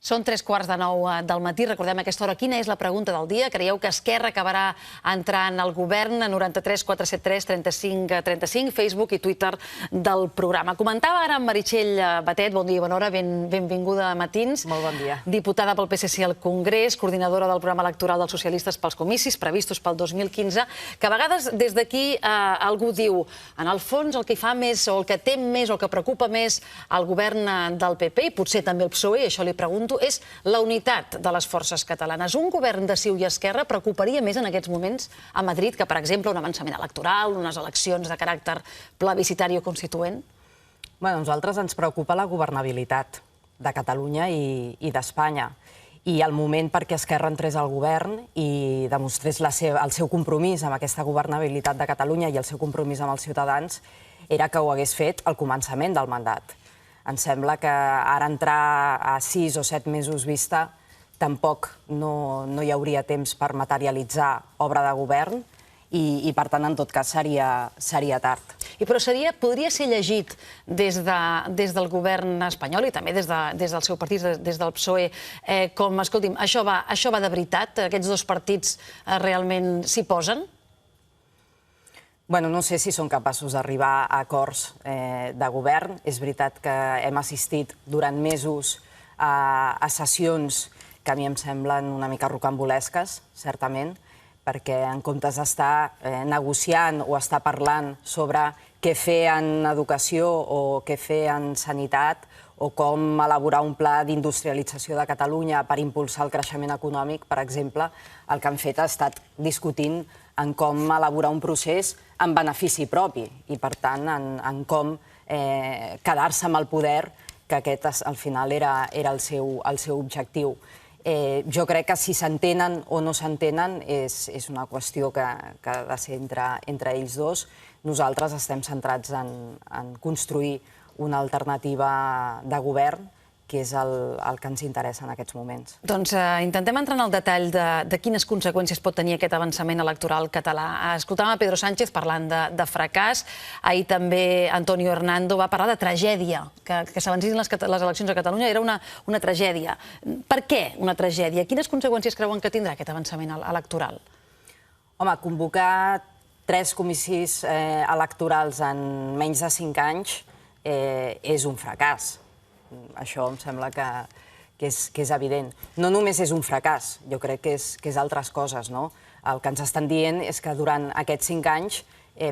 Són 3:15 del matí. Recordem a aquesta hora quina és la pregunta del dia. Creieu que Esquerra acabarà entrant al govern? 93 473 35 35, Facebook i Twitter del programa. Comentava ara amb Meritxell Batet, bon dia i bona hora, benvinguda a Matins. Molt bon dia. Diputada pel PSC al Congrés, coordinadora del programa electoral dels socialistes pels comicis previstos pel 2015, que a vegades des d'aquí algú diu, en el fons el que fa més o el que tem més o el que preocupa més al govern del PP i potser també el PSOE, això li pregunto, és la unitat de les forces catalanes. Un govern de CiU i Esquerra preocuparia més en aquests moments a Madrid que, per exemple, un avançament electoral, unes eleccions de caràcter plebiscitari o constituent? Bé, a nosaltres ens preocupa la governabilitat de Catalunya i d'Espanya. I el moment perquè Esquerra entrés al govern i demostrés el seu compromís amb aquesta governabilitat de Catalunya i el seu compromís amb els ciutadans era que ho hagués fet al començament del mandat. Ens sembla que ara entrar a 6 o 7 mesos vista tampoc no hi hauria temps per materialitzar obra de govern i per tant, en tot cas, seria tard. Però podria ser llegit des del govern espanyol i també des del seu partit, des del PSOE, com, escolti'm, això va de veritat? Aquests dos partits realment s'hi posen? Bueno, no sé si són capaços d'arribar a acords de govern. És veritat que hem assistit durant mesos a sessions que a mi em semblen una mica rocambolesques, certament, perquè en comptes d'estar negociant o estar parlant sobre què fer en educació o què fer en sanitat o com elaborar un pla d'industrialització de Catalunya per impulsar el creixement econòmic, per exemple, el que han fet ha estat discutint en com elaborar un procés en benefici propi i, per tant, en com quedar-se amb el poder, que aquest al final era el seu objectiu. Jo crec que si s'entenen o no s'entenen és una qüestió que ha de ser entre ells dos. Nosaltres estem centrats en construir una alternativa de govern, que és el que ens interessa en aquests moments. Doncs intentem entrar en el detall de quines conseqüències pot tenir aquest avançament electoral català. Escoltàvem a Pedro Sánchez parlant de fracàs. Ahir també Antonio Hernando va parlar de tragèdia, que s'avancessin les eleccions a Catalunya era una tragèdia. Per què una tragèdia? Quines conseqüències creuen que tindrà aquest avançament electoral? Home, convocar 3 comicis electorals en menys de 5 anys és un fracàs. Això em sembla que és evident. No només és un fracàs, jo crec que és altres coses. El que ens estan dient és que durant aquests 5 anys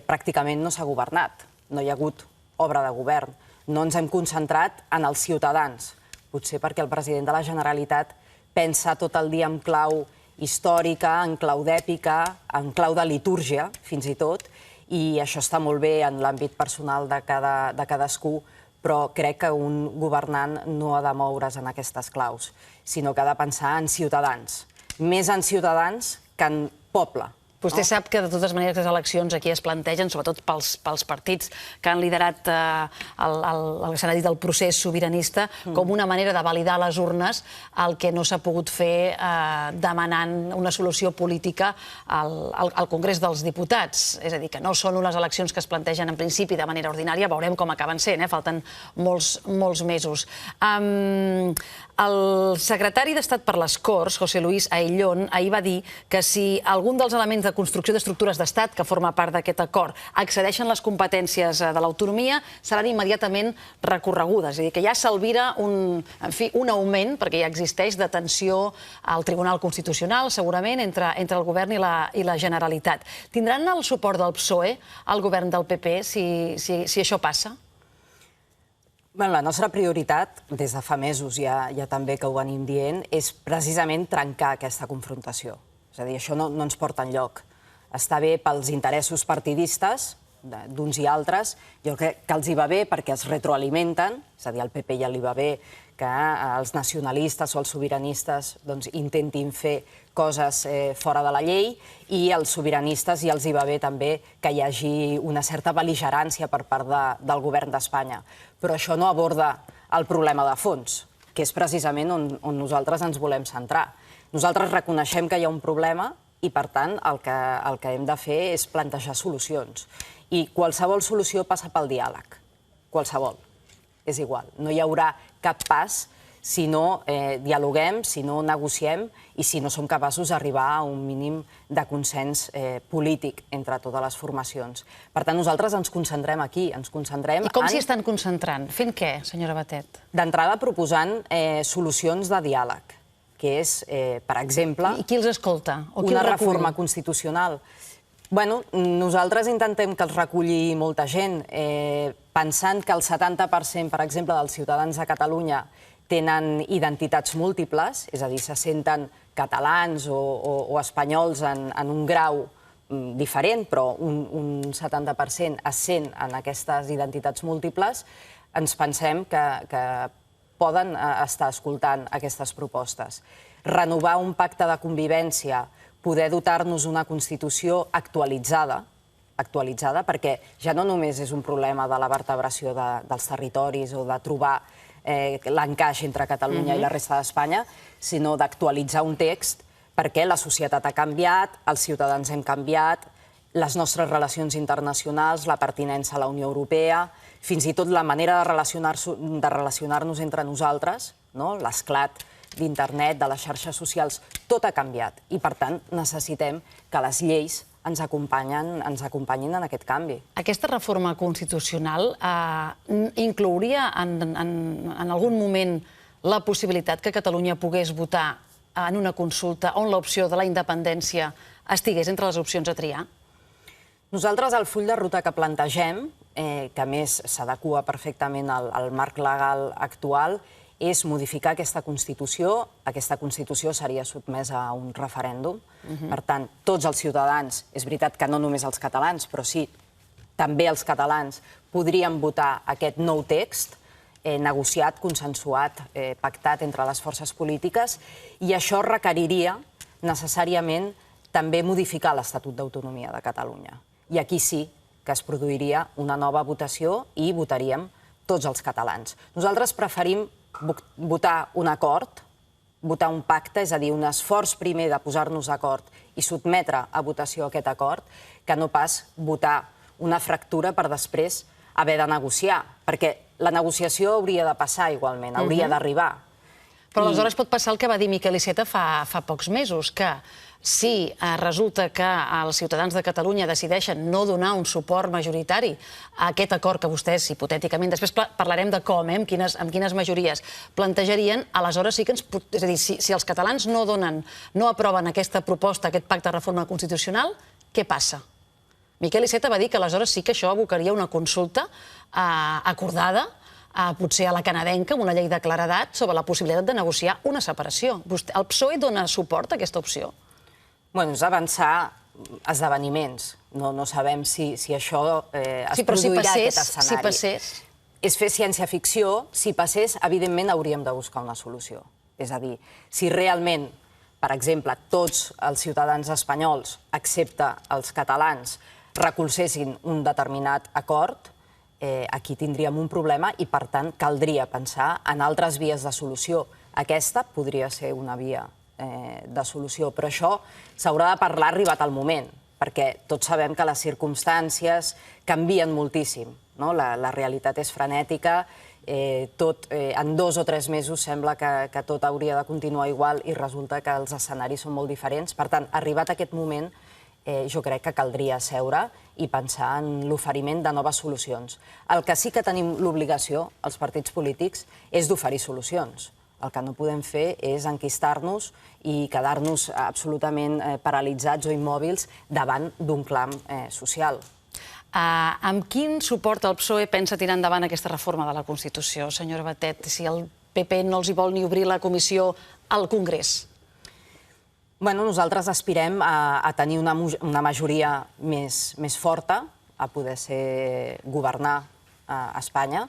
pràcticament no s'ha governat, no hi ha hagut obra de govern. No ens hem concentrat en els ciutadans, potser perquè el president de la Generalitat pensa tot el dia en clau històrica, en clau d'èpica, en clau de litúrgia, fins i tot, i això està molt bé en l'àmbit personal de cadascú, però crec que un governant no ha de moure's en aquestes claus, sinó que ha de pensar en ciutadans, més en ciutadans que en poble. Vostè sap que, de totes maneres, les eleccions aquí es plantegen, sobretot pels partits que han liderat el que s'ha dit el procés sobiranista, com una manera de validar a les urnes el que no s'ha pogut fer demanant una solució política al Congrés dels Diputats. És a dir, que no són unes eleccions que es plantegen en principi de manera ordinària, veurem com acaben sent, falten molts mesos. El secretari d'Estat per les Corts, José Luis Aillón, ahir va dir que si algun dels elements de construcció d'estructures d'Estat que forma part d'aquest acord excedeixen les competències de l'autonomia, seran immediatament recorregudes. És a dir, que ja s'albira un augment, perquè ja existeix, de tensió al Tribunal Constitucional, segurament, entre el govern i la Generalitat. Tindran el suport del PSOE al govern del PP si això passa? La nostra prioritat, des de fa mesos ja també que ho venim dient, és precisament trencar aquesta confrontació. És a dir, això no ens porta enlloc. Està bé pels interessos partidistes d'uns i altres, jo crec que els hi va bé perquè es retroalimenten, és a dir, al PP ja li va bé que els nacionalistes o els sobiranistes intentin fer coses fora de la llei i als sobiranistes ja els hi va bé també que hi hagi una certa bel·ligerància per part del govern d'Espanya. Però això no aborda el problema de fons, que és precisament on nosaltres ens volem centrar. Nosaltres reconeixem que hi ha un problema i, per tant, el que hem de fer és plantejar solucions. I qualsevol solució passa pel diàleg. Qualsevol. És igual. No hi haurà cap pas si no dialoguem, si no negociem i si no som capaços d'arribar a un mínim de consens polític entre totes les formacions. Per tant, nosaltres ens concentrem aquí, ens concentrem en... I com s'hi estan concentrant? Fent què, senyora Batet? D'entrada, proposant solucions de diàleg, que és, per exemple... I qui els escolta? O qui una els recull? reforma constitucional. Bueno, nosaltres intentem que els reculli molta gent, pensant que el 70%, per exemple, dels ciutadans de Catalunya tenen identitats múltiples, és a dir, se senten catalans o espanyols en un grau diferent, però un 70% es sent en aquestes identitats múltiples, ens pensem que poden estar escoltant aquestes propostes. Renovar un pacte de convivència, poder dotar-nos d'una Constitució actualitzada, perquè ja no només és un problema de la vertebració dels territoris o de trobar l'encaix entre Catalunya i la resta d'Espanya, sinó d'actualitzar un text perquè la societat ha canviat, els ciutadans hem canviat, les nostres relacions internacionals, la pertinença a la Unió Europea, fins i tot la manera de relacionar-nos entre nosaltres, l'esclat d'internet, de les xarxes socials, tot ha canviat. I, per tant, necessitem que les lleis ens acompanyin en aquest canvi. Aquesta reforma constitucional inclouria en algun moment la possibilitat que Catalunya pogués votar en una consulta on l'opció de la independència estigués entre les opcions a triar? Nosaltres, el full de ruta que plantegem, que a més s'adequa perfectament al marc legal actual, és modificar aquesta Constitució. Aquesta Constitució seria sotmesa a un referèndum. Per tant, tots els ciutadans, és veritat que no només els catalans, però sí, també els catalans, podrien votar aquest nou text, negociat, consensuat, pactat entre les forces polítiques, i això requeriria necessàriament també modificar l'Estatut d'Autonomia de Catalunya. I aquí sí que es produiria una nova votació i votaríem tots els catalans. Nosaltres preferim votar un acord, votar un pacte, és a dir, un esforç primer de posar-nos d'acord i sotmetre a votació aquest acord, que no pas votar una fractura per després haver de negociar, perquè la negociació hauria de passar igualment, hauria d'arribar. Però aleshores pot passar el que va dir Miquel Iceta fa pocs mesos, que si resulta que els ciutadans de Catalunya decideixen no donar un suport majoritari a aquest acord que vostès, hipotèticament, després parlarem de com, amb quines majories, plantejarien, aleshores sí que ens... És a dir, si els catalans no aproven aquesta proposta, aquest pacte de reforma constitucional, què passa? Miquel Iceta va dir que aleshores sí que això abocaria una consulta acordada, potser a la canadenca, amb una llei de claredat, sobre la possibilitat de negociar una separació. El PSOE dona suport a aquesta opció? Bueno, és avançar esdeveniments. No sabem si això es produirà, aquest escenari. Si passés... És fer ciència-ficció. Si passés, evidentment, hauríem de buscar una solució. És a dir, si realment, per exemple, tots els ciutadans espanyols, excepte els catalans, recolzessin un determinat acord, aquí tindríem un problema i, per tant, caldria pensar en altres vies de solució. Aquesta podria ser una via de solució, però això s'haurà de parlar arribat al moment, perquè tots sabem que les circumstàncies canvien moltíssim. La realitat és frenètica, en 2 o 3 mesos sembla que tot hauria de continuar igual i resulta que els escenaris són molt diferents. Per tant, arribat aquest moment, jo crec que caldria seure i pensar en l'oferiment de noves solucions. El que sí que tenim l'obligació, els partits polítics, és d'oferir solucions. El que no podem fer és enquistar-nos i quedar-nos absolutament paralitzats o immòbils davant d'un clam social. Amb quin suport el PSOE pensa tirar endavant aquesta reforma de la Constitució, senyora Batet, si el PP no els hi vol ni obrir la comissió al Congrés? Nosaltres aspirem a tenir una majoria més forta, a poder governar a Espanya,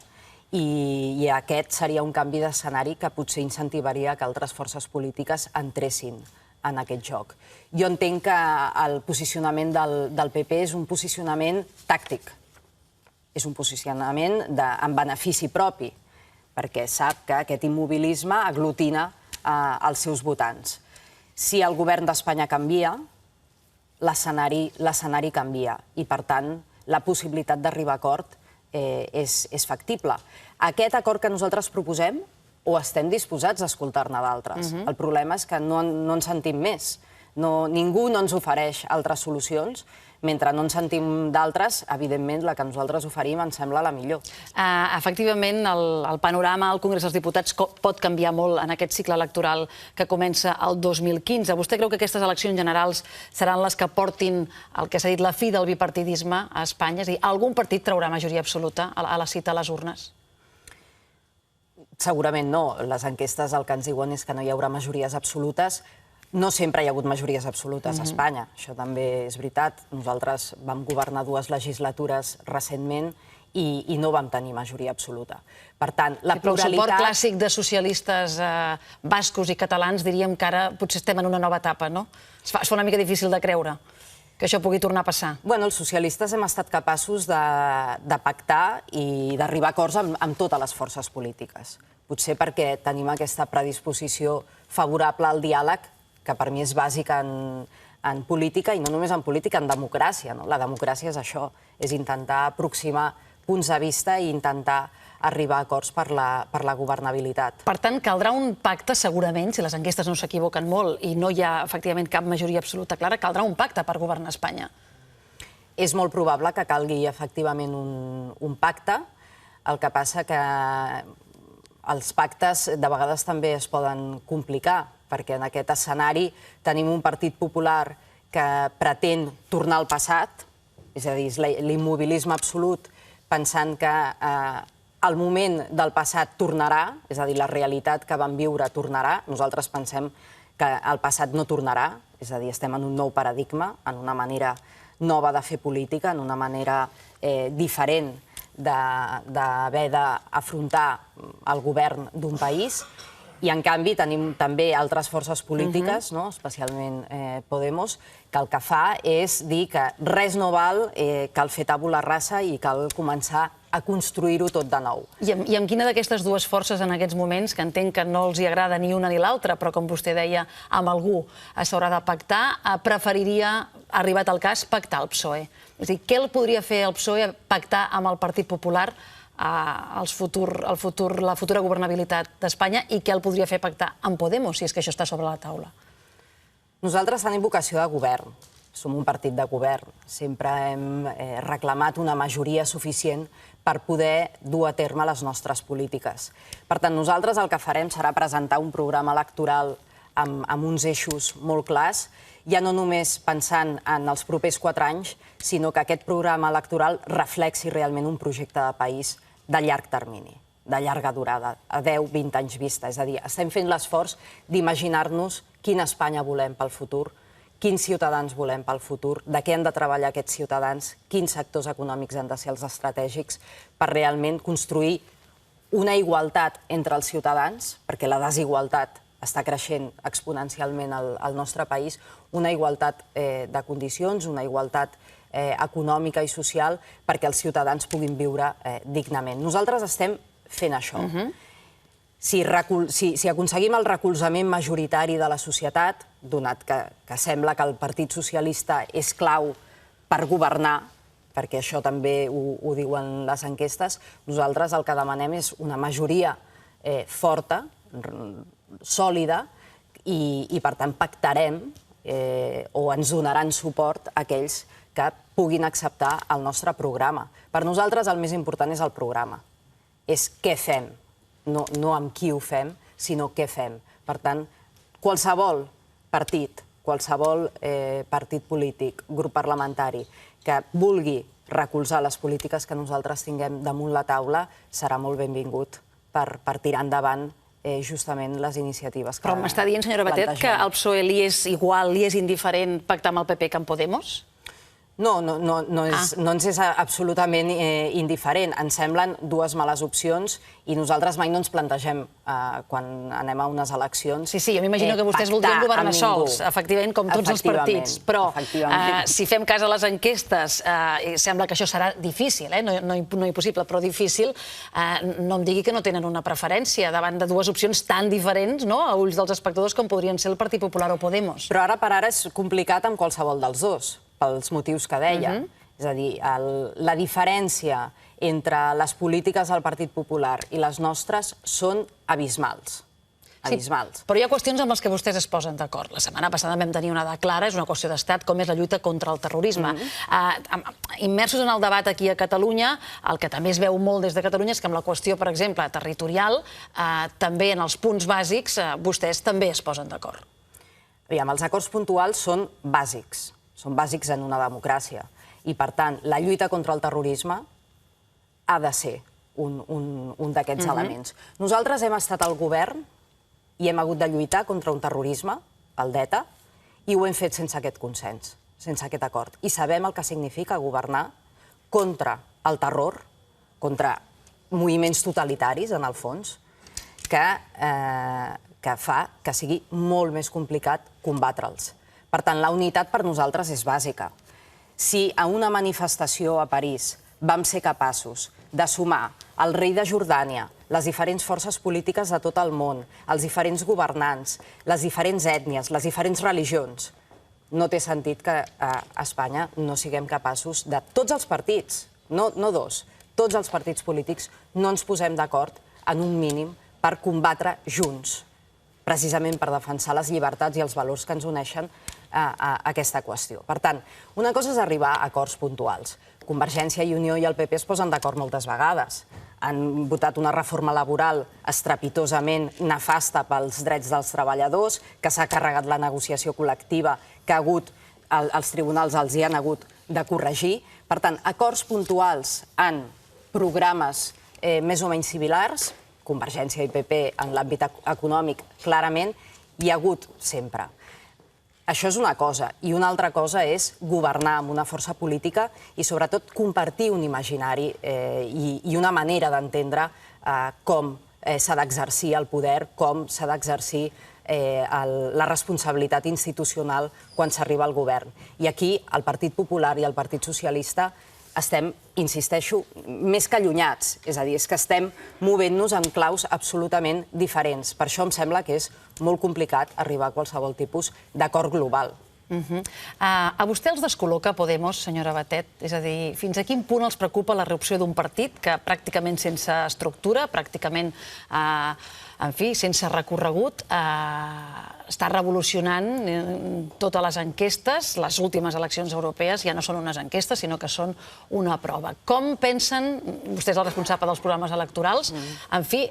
i aquest seria un canvi d'escenari que potser incentivaria que altres forces polítiques entressin en aquest joc. Jo entenc que el posicionament del PP és un posicionament tàctic, és un posicionament en benefici propi, perquè sap que aquest immobilisme aglutina els seus votants. Si el govern d'Espanya canvia, l'escenari canvia i, per tant, la possibilitat d'arribar a acord és factible. Aquest acord que nosaltres proposem o estem disposats a escoltar-ne d'altres. El problema és que no en sentim més. Ningú no ens ofereix altres solucions. Mentre no en sentim d'altres, evidentment, la que nosaltres oferim ens sembla la millor. Efectivament, el panorama al Congrés dels Diputats pot canviar molt en aquest cicle electoral que comença el 2015. Vostè creu que aquestes eleccions generals seran les que portin el que s'ha dit la fi del bipartidisme a Espanya? És a dir, algun partit traurà majoria absoluta a la cita a les urnes? Segurament no. Les enquestes el que ens diuen és que no hi haurà majories absolutes. No sempre hi ha hagut majories absolutes a Espanya, això també és veritat. Nosaltres vam governar 2 legislatures recentment i no vam tenir majoria absoluta. Per tant, la pluralitat... Però el suport clàssic de socialistes bascos i catalans diríem que ara potser estem en una nova etapa, no? Es fa una mica difícil de creure que això pugui tornar a passar. Bueno, els socialistes hem estat capaços de pactar i d'arribar a acords amb totes les forces polítiques. Potser perquè tenim aquesta predisposició favorable al diàleg, que per mi és bàsica en política, i no només en política, en democràcia. La democràcia és això, és intentar aproximar punts de vista i intentar arribar a acords per la governabilitat. Per tant, caldrà un pacte, segurament, si les enquestes no s'equivoquen molt i no hi ha, efectivament, cap majoria absoluta clara, caldrà un pacte per governar Espanya. És molt probable que calgui, efectivament, un pacte. El que passa que els pactes de vegades també es poden complicar, perquè en aquest escenari tenim un Partit Popular que pretén tornar al passat, és a dir, l'immobilisme absolut, pensant que el moment del passat tornarà, és a dir, la realitat que vam viure tornarà. Nosaltres pensem que el passat no tornarà, és a dir, estem en un nou paradigma, en una manera nova de fer política, en una manera diferent d'haver d'afrontar el govern d'un país. I, en canvi, tenim també altres forces polítiques, especialment Podemos, que el que fa és dir que res no val, cal fer tabula rasa i cal començar a construir-ho tot de nou. I amb quina d'aquestes dues forces en aquests moments, que entenc que no els hi agrada ni una ni l'altra, però com vostè deia, amb algú s'haurà de pactar, preferiria, arribat el cas, pactar el PSOE? És a dir, què el podria fer el PSOE pactar amb el Partit Popular la futura governabilitat d'Espanya i què el podria fer pactar amb Podemos, si és que això està sobre la taula? Nosaltres tenim vocació de govern. Som un partit de govern. Sempre hem reclamat una majoria suficient per poder dur a terme les nostres polítiques. Per tant, nosaltres el que farem serà presentar un programa electoral amb uns eixos molt clars, ja no només pensant en els propers 4 anys, sinó que aquest programa electoral reflexi realment un projecte de país de llarg termini, de llarga durada, a 10-20 anys vista. És a dir, estem fent l'esforç d'imaginar-nos quina Espanya volem pel futur, quins ciutadans volem pel futur, de què han de treballar aquests ciutadans, quins sectors econòmics han de ser els estratègics per realment construir una igualtat entre els ciutadans, perquè la desigualtat està creixent exponencialment al nostre país, una igualtat de condicions, una igualtat econòmica i social perquè els ciutadans puguin viure dignament. Nosaltres estem fent això. Si aconseguim el recolzament majoritari de la societat, donat que sembla que el Partit Socialista és clau per governar, perquè això també ho diuen les enquestes, nosaltres el que demanem és una majoria forta, sòlida, i per tant pactarem o ens donaran suport aquells que puguin acceptar el nostre programa. Per nosaltres el més important és el programa. És què fem, no amb qui ho fem, sinó què fem. Per tant, qualsevol partit polític, grup parlamentari, que vulgui recolzar les polítiques que nosaltres tinguem damunt la taula serà molt benvingut per tirar endavant justament les iniciatives que plantegem. Però m'està dient, senyora Batet, que al PSOE li és igual, li és indiferent pactar amb el PP que amb Podemos? No ens és absolutament indiferent. Ens semblen dues males opcions i nosaltres mai no ens plantegem, quan anem a unes eleccions, Sí, jo m'imagino que vostès voldrien governar sols, efectivament, com tots els partits. Però si fem cas a les enquestes, sembla que això serà difícil, no impossible, però difícil. No em digui que no tenen una preferència davant de dues opcions tan diferents, a ulls dels espectadors, com podrien ser el Partit Popular o Podemos. Però ara per ara és complicat amb qualsevol dels dos, pels motius que deia. És a dir, la diferència entre les polítiques del Partit Popular i les nostres són abismals. Abismals. Però hi ha qüestions amb les que vostès es posen d'acord. La setmana passada vam tenir una de clara, és una qüestió d'estat, com és la lluita contra el terrorisme. Immersos en el debat aquí a Catalunya, el que també es veu molt des de Catalunya és que amb la qüestió, per exemple, territorial, també en els punts bàsics, vostès també es posen d'acord. Aviam, els acords puntuals són bàsics en una democràcia. I, per tant, la lluita contra el terrorisme ha de ser un d'aquests elements. Nosaltres hem estat al govern i hem hagut de lluitar contra un terrorisme, el d'ETA, i ho hem fet sense aquest consens, sense aquest acord. I sabem el que significa governar contra el terror, contra moviments totalitaris, en el fons, que fa que sigui molt més complicat combatre'ls. Per tant, la unitat per nosaltres és bàsica. Si a una manifestació a París vam ser capaços de sumar el rei de Jordània, les diferents forces polítiques de tot el món, els diferents governants, les diferents ètnies, les diferents religions, no té sentit que a Espanya no siguem capaços de tots els partits, no dos, tots els partits polítics no ens posem d'acord en un mínim per combatre junts, precisament per defensar les llibertats i els valors que ens uneixen a aquesta qüestió. Per tant, una cosa és arribar a acords puntuals. Convergència i Unió i el PP es posen d'acord moltes vegades. Han votat una reforma laboral estrepitosament nefasta pels drets dels treballadors, que s'ha carregat la negociació col·lectiva, que els tribunals els hi han hagut de corregir. Per tant, acords puntuals en programes més o menys similars, Convergència i PP en l'àmbit econòmic, clarament, hi ha hagut sempre. Això és una cosa. I una altra cosa és governar amb una força política i, sobretot, compartir un imaginari i una manera d'entendre com s'ha d'exercir el poder, com s'ha d'exercir la responsabilitat institucional quan s'arriba al govern. I aquí el Partit Popular i el Partit Socialista estem, insisteixo, més que allunyats. És a dir, és que estem movent-nos en claus absolutament diferents. Per això em sembla que és molt complicat arribar a qualsevol tipus d'acord global. A vostè els descol·loca Podemos, senyora Batet? És a dir, fins a quin punt els preocupa la reopció d'un partit que pràcticament sense estructura, pràcticament, en fi, sense recorregut, està revolucionant totes les enquestes. Les últimes eleccions europees ja no són unes enquestes, sinó que són una prova. Com pensen, vostè és el responsable dels programes electorals, en fi,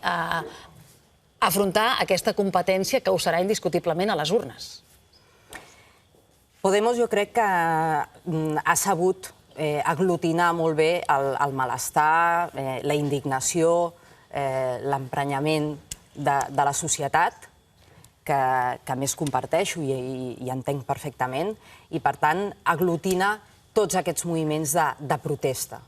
afrontar aquesta competència que ho serà indiscutiblement a les urnes? Podemos jo crec que ha sabut aglutinar molt bé el malestar, la indignació, l'emprenyament de la societat, que més comparteixo i entenc perfectament, i per tant aglutina tots aquests moviments de protesta.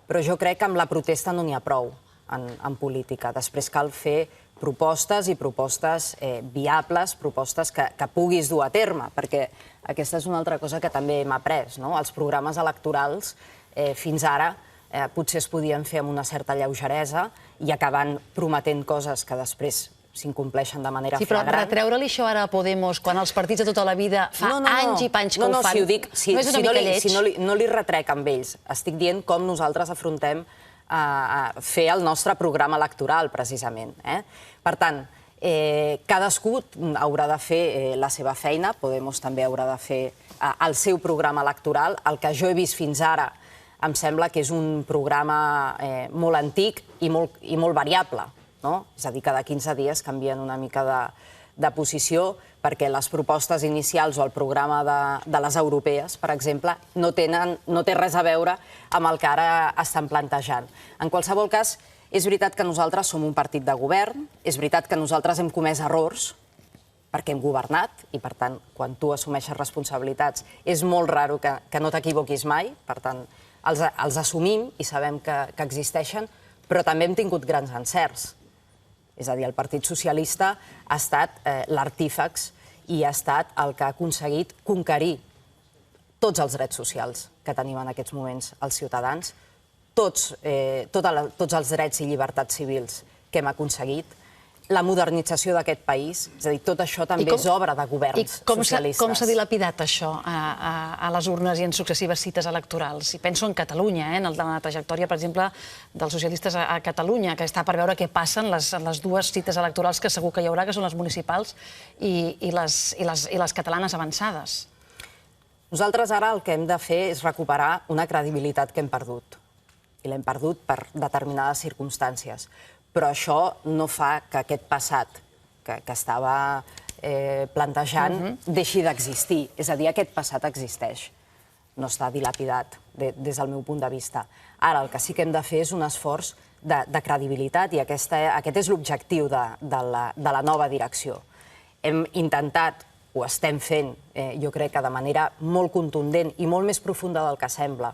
Però jo crec que amb la protesta no n'hi ha prou en política. Després cal fer propostes i propostes viables, propostes que puguis dur a terme, perquè aquesta és una altra cosa que també hem après. Els programes electorals fins ara potser es podien fer amb una certa lleugeresa i acabant prometent coses que després s'incompleixen de manera flagrant. Sí, però retreure-li això ara a Podemos, quan els partits de tota la vida fa anys i panys que ho fan, no és una mica lleig? No li retrec amb ells. Estic dient com nosaltres afrontem a fer el nostre programa electoral, precisament. Per tant, cadascú haurà de fer la seva feina, Podemos també haurà de fer el seu programa electoral. El que jo he vist fins ara em sembla que és un programa molt antic i molt variable. És a dir, cada 15 dies canvien una mica de posició perquè les propostes inicials o el programa de les europees, per exemple, no té res a veure amb el que ara estan plantejant. En qualsevol cas, és veritat que nosaltres som un partit de govern, és veritat que nosaltres hem comès errors perquè hem governat i, per tant, quan tu assumeixes responsabilitats és molt raro que no t'equivoquis mai, per tant, els assumim i sabem que existeixen, però també hem tingut grans encerts. És a dir, el Partit Socialista ha estat l'artífex i ha estat el que ha aconseguit conquerir tots els drets socials que tenim en aquests moments els ciutadans, tots els drets i llibertats civils que hem aconseguit, la modernització d'aquest país. És a dir, tot això també és obra de governs socialistes. I com s'ha dilapidat això a les urnes i en successives cites electorals? I penso en Catalunya, en la trajectòria, per exemple, dels socialistes a Catalunya, que està per veure què passen les dues cites electorals que segur que hi haurà, que són les municipals i les catalanes avançades. Nosaltres ara el que hem de fer és recuperar una credibilitat que hem perdut. I l'hem perdut per determinades circumstàncies. Però això no fa que aquest passat que estava plantejant deixi d'existir. És a dir, aquest passat existeix. No està dilapidat des del meu punt de vista. Ara, el que sí que hem de fer és un esforç de credibilitat i aquest és l'objectiu de la nova direcció. Hem intentat, ho estem fent, jo crec que de manera molt contundent i molt més profunda del que sembla,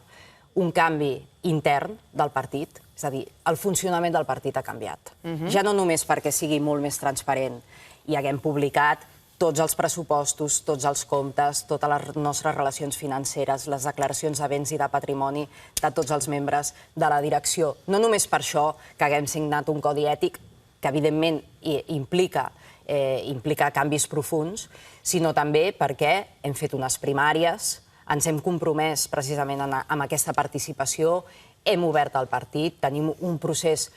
un canvi intern del partit, és a dir, el funcionament del partit ha canviat. Ja no només perquè sigui molt més transparent i haguem publicat tots els pressupostos, tots els comptes, totes les nostres relacions financeres, les declaracions de béns i de patrimoni de tots els membres de la direcció. No només per això que haguem signat un codi ètic, que evidentment implica canvis profunds, sinó també perquè hem fet unes primàries, ens hem compromès precisament amb aquesta participació, hem obert el partit, tenim un procés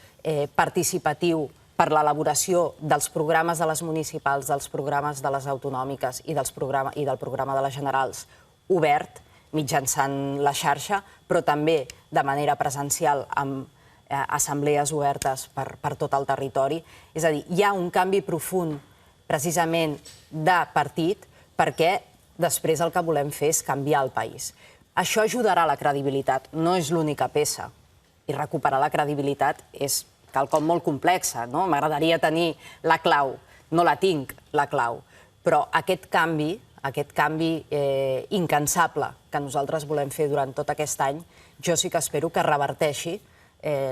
participatiu per l'elaboració dels programes de les municipals, dels programes de les autonòmiques i del programa de les generals obert mitjançant la xarxa, però també de manera presencial amb assemblees obertes per tot el territori. És a dir, hi ha un canvi profund precisament de partit perquè després el que volem fer és canviar el país. Això ajudarà a la credibilitat, no és l'única peça. I recuperar la credibilitat és quelcom molt complexa, no? M'agradaria tenir la clau, no la tinc, la clau. Però aquest canvi incansable que nosaltres volem fer durant tot aquest any, jo sí que espero que reverteixi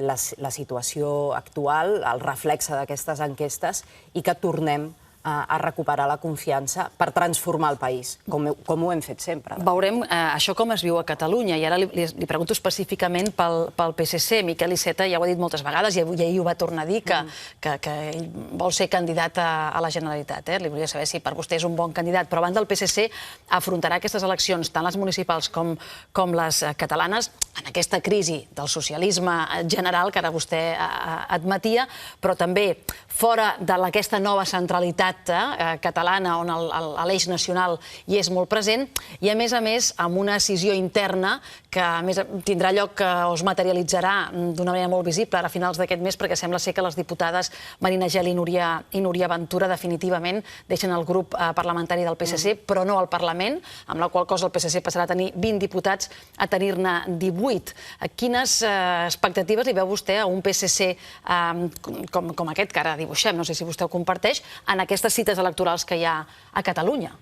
la situació actual, el reflexe d'aquestes enquestes i que tornem a recuperar la confiança per transformar el país, com ho hem fet sempre. Veurem això com es viu a Catalunya. I ara li pregunto específicament pel PSC. Miquel Iceta ja ho ha dit moltes vegades i ahir ho va tornar a dir, que ell vol ser candidat a la Generalitat. Li volia saber si per vostè és un bon candidat. Però abans del PSC afrontarà aquestes eleccions, tant les municipals com les catalanes, en aquesta crisi del socialisme general que ara vostè admetia, però també fora d'aquesta nova centralitat catalana on l'eix nacional hi és molt present i, a més, amb una decisió interna que a més tindrà lloc, que es materialitzarà d'una manera molt visible ara a finals d'aquest mes, perquè sembla ser que les diputades Marina Geli i Núria Ventura definitivament deixen el grup parlamentari del PSC, però no al Parlament, amb la qual cosa el PSC passarà a tenir 20 diputats a tenir-ne 18. Quines expectatives li veu vostè a un PSC com aquest que ara dibuixem, no sé si vostè ho comparteix, en aquestes cites electorals que hi ha a Catalunya?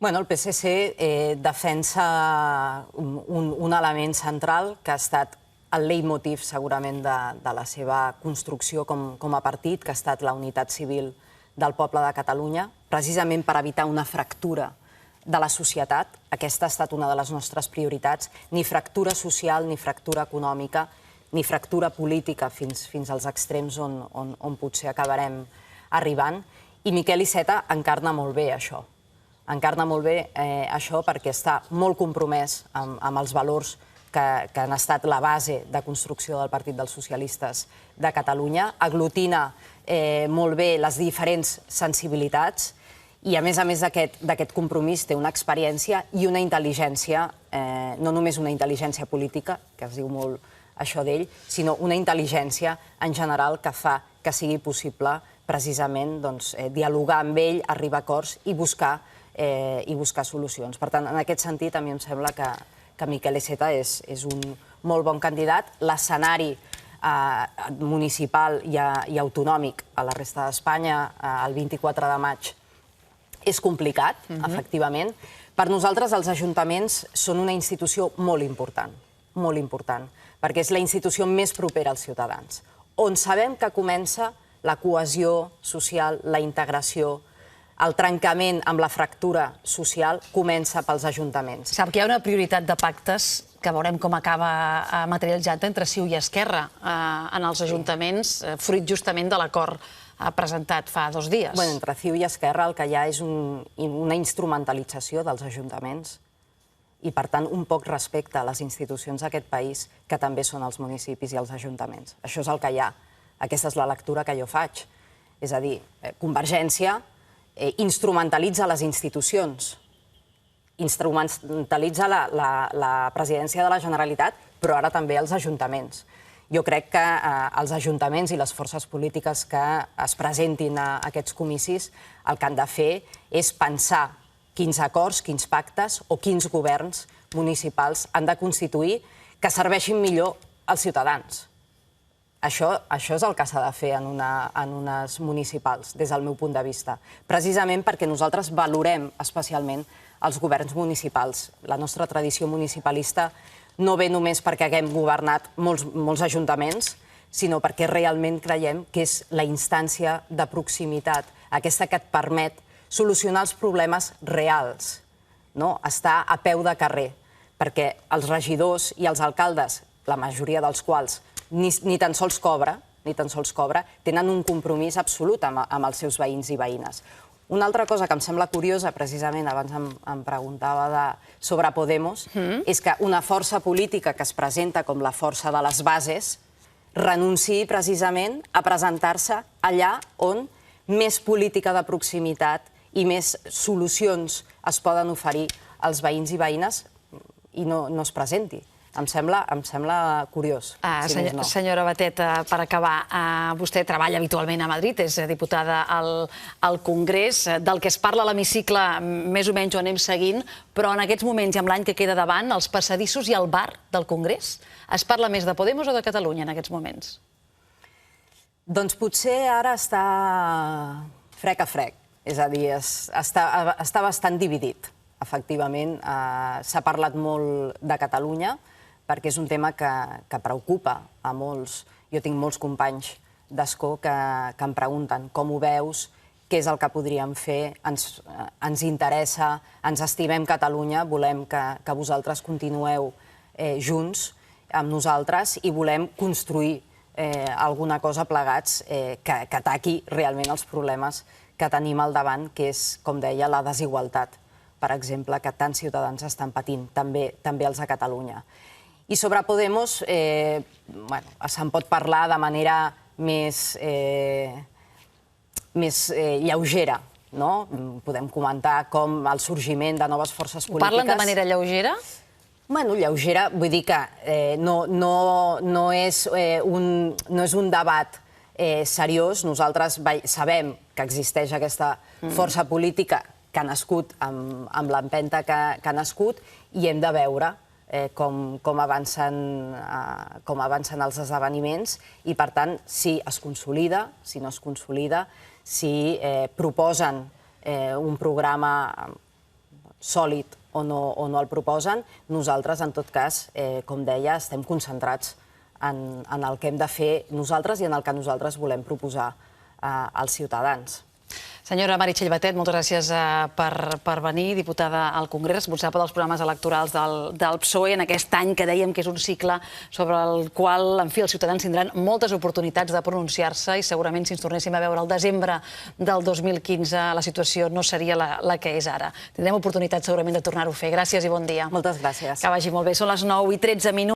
El PSC defensa un element central que ha estat el leitmotiv segurament de la seva construcció com a partit, que ha estat la unitat civil del poble de Catalunya, precisament per evitar una fractura de la societat. Aquesta ha estat una de les nostres prioritats. Ni fractura social, ni fractura econòmica, ni fractura política fins als extrems on potser acabarem arribant. I Miquel Iceta encarna molt bé això. Encarna molt bé això perquè està molt compromès amb els valors que han estat la base de construcció del Partit dels Socialistes de Catalunya, aglutina molt bé les diferents sensibilitats i, a més d'aquest compromís, té una experiència i una intel·ligència, no només una intel·ligència política, que es diu molt això d'ell, sinó una intel·ligència en general que fa que sigui possible precisament dialogar amb ell, arribar a acords i buscar solucions. Per tant, en aquest sentit, a mi em sembla que Miquel Iceta és un molt bon candidat. L'escenari municipal i autonòmic a la resta d'Espanya el 24 de maig és complicat, efectivament. Per nosaltres, els ajuntaments són una institució molt important, perquè és la institució més propera als ciutadans, on sabem que comença la cohesió social, la integració, el trencament amb la fractura social comença pels ajuntaments. Sap que hi ha una prioritat de pactes que veurem com acaba materialitzat entre CiU i Esquerra en els ajuntaments, fruit justament de l'acord presentat fa 2 dies. Bé, entre CiU i Esquerra el que hi ha és una instrumentalització dels ajuntaments i, per tant, un poc respecte a les institucions d'aquest país, que també són els municipis i els ajuntaments. Això és el que hi ha. Aquesta és la lectura que jo faig. És a dir, Convergència instrumentalitza les institucions, instrumentalitza la presidència de la Generalitat, però ara també els ajuntaments. Jo crec que els ajuntaments i les forces polítiques que es presentin a aquests comicis el que han de fer és pensar quins acords, quins pactes o quins governs municipals han de constituir que serveixin millor als ciutadans. Això és el que s'ha de fer en unes municipals, des del meu punt de vista. Precisament perquè nosaltres valorem especialment els governs municipals. La nostra tradició municipalista no ve només perquè haguem governat molts ajuntaments, sinó perquè realment creiem que és la instància de proximitat, aquesta que et permet solucionar els problemes reals, estar a peu de carrer, perquè els regidors i els alcaldes, la majoria dels quals ni tan sols cobra, tenen un compromís absolut amb els seus veïns i veïnes. Una altra cosa que em sembla curiosa, precisament abans em preguntava sobre Podemos, és que una força política que es presenta com la força de les bases renunciï precisament a presentar-se allà on més política de proximitat i més solucions es poden oferir als veïns i veïnes i no es presenti. Em sembla curiós. Senyora Batet, per acabar, vostè treballa habitualment a Madrid, és diputada al Congrés. Del que es parla a l'hemicicle, més o menys ho anem seguint, però en aquests moments i amb l'any que queda davant, els passadissos i el bar del Congrés, es parla més de Podemos o de Catalunya en aquests moments? Doncs potser ara està frec a frec, és a dir, està bastant dividit. Efectivament, s'ha parlat molt de Catalunya, perquè és un tema que preocupa a molts. Jo tinc molts companys d'escó que em pregunten com ho veus, què és el que podríem fer, ens interessa, ens estimem Catalunya, volem que vosaltres continueu junts amb nosaltres i volem construir alguna cosa plegats que ataqui realment els problemes que tenim al davant, que és, com deia, la desigualtat, per exemple, que tants ciutadans estan patint, també els a Catalunya. I sobre Podemos se'n pot parlar de manera més lleugera. Podem comentar com el sorgiment de noves forces polítiques... Parlen de manera lleugera? Bueno, lleugera, vull dir que no és un debat seriós. Nosaltres sabem que existeix aquesta força política que ha nascut amb l'empenta que ha nascut i hem de veure com avancen els esdeveniments i, per tant, si es consolida, si no es consolida, si proposen un programa sòlid o no el proposen, nosaltres, en tot cas, com deia, estem concentrats en el que hem de fer nosaltres i en el que nosaltres volem proposar als ciutadans. Senyora Meritxell Batet, moltes gràcies per venir, diputada al Congrés, responsable dels programes electorals del PSOE en aquest any que dèiem que és un cicle sobre el qual, en fi, els ciutadans tindran moltes oportunitats de pronunciar-se i segurament si ens tornéssim a veure al desembre del 2015 la situació no seria la que és ara. Tindrem oportunitat segurament de tornar-ho a fer. Gràcies i bon dia. Moltes gràcies. Que vagi molt bé. Són les 9:13.